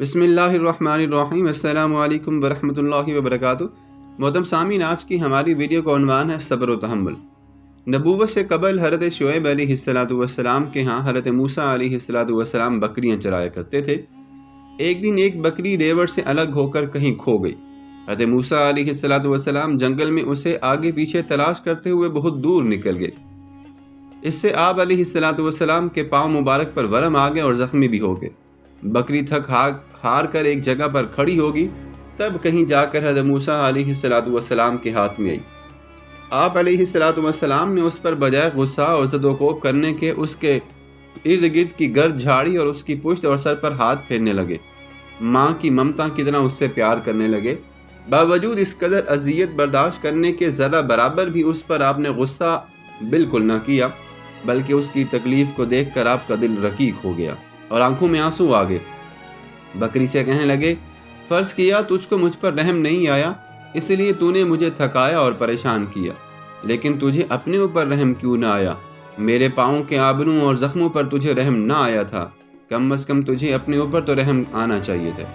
بسم اللہ الرحمن الرحیم۔ السلام علیکم ورحمۃ اللہ وبرکاتہ۔ محترم سامعین، آج کی ہماری ویڈیو کا عنوان ہے صبر و تحمل۔ نبوت سے قبل حضرت شعیب علیہ السلام کے ہاں حضرت موسیٰ علیہ السلام بکریاں چرایا کرتے تھے۔ ایک دن ایک بکری ریوڑ سے الگ ہو کر کہیں کھو گئی۔ حضرت موسیٰ علیہ السلام جنگل میں اسے آگے پیچھے تلاش کرتے ہوئے بہت دور نکل گئے۔ اس سے آپ علیہ السلام کے پاؤں مبارک پر ورم آ گئے اور زخمی بھی ہو گئے۔ بکری تھک ہار کر ایک جگہ پر کھڑی ہوگی، تب کہیں جا کر حضرت موسیٰ علیہ السلام کے ہاتھ میں آئی۔ آپ علیہ السلام نے اس پر بجائے غصہ اور زد و کوب کرنے کے اس کے ارد گرد کی گرد جھاڑی اور اس کی پشت اور سر پر ہاتھ پھیرنے لگے۔ ماں کی ممتا کی طرح اس سے پیار کرنے لگے۔ باوجود اس قدر اذیت برداشت کرنے کے ذرہ برابر بھی اس پر آپ نے غصہ بالکل نہ کیا، بلکہ اس کی تکلیف کو دیکھ کر آپ کا دل رقیق ہو گیا اور آنکھوں میں آنسو آ گئے۔ بکری سے کہنے لگے، فرض کیا تجھ کو مجھ پر رحم نہیں آیا، اس لیے تو نے مجھے تھکایا اور پریشان کیا، لیکن تجھے اپنے اوپر رحم کیوں نہ آیا؟ میرے پاؤں کے آبروں اور زخموں پر تجھے رحم نہ آیا تھا، کم از کم تجھے اپنے اوپر تو رحم آنا چاہیے تھا۔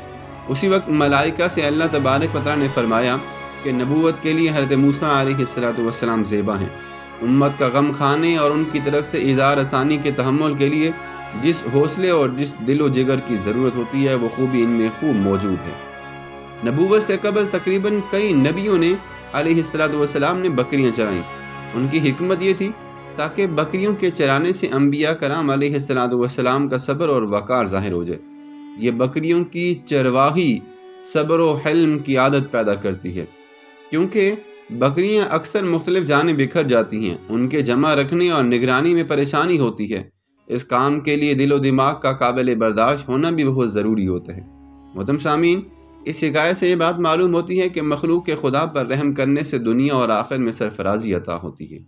اسی وقت ملائکہ سے اللہ تبارک و تعالیٰ نے فرمایا کہ نبوت کے لیے حضرت موسیٰ علیہ السلام زیبا ہیں۔ امت کا غم کھانے اور ان کی طرف سے ایذا رسانی کے تحمل کے لیے جس حوصلے اور جس دل و جگر کی ضرورت ہوتی ہے، وہ خوبی ان میں خوب موجود ہے۔ نبوت سے قبل تقریباً کئی نبیوں نے علیہ السلام نے بکریاں چرائیں۔ ان کی حکمت یہ تھی تاکہ بکریوں کے چرانے سے انبیاء کرام علیہ السلام کا صبر اور وقار ظاہر ہو جائے۔ یہ بکریوں کی چرواہی صبر و حلم کی عادت پیدا کرتی ہے، کیونکہ بکریاں اکثر مختلف جانیں بکھر جاتی ہیں، ان کے جمع رکھنے اور نگرانی میں پریشانی ہوتی ہے۔ اس کام کے لیے دل و دماغ کا قابل برداشت ہونا بھی بہت ضروری ہوتا ہے۔ محترم سامعین، اس حکایت سے یہ بات معلوم ہوتی ہے کہ مخلوق کے خدا پر رحم کرنے سے دنیا اور آخرت میں سرفرازی عطا ہوتی ہے۔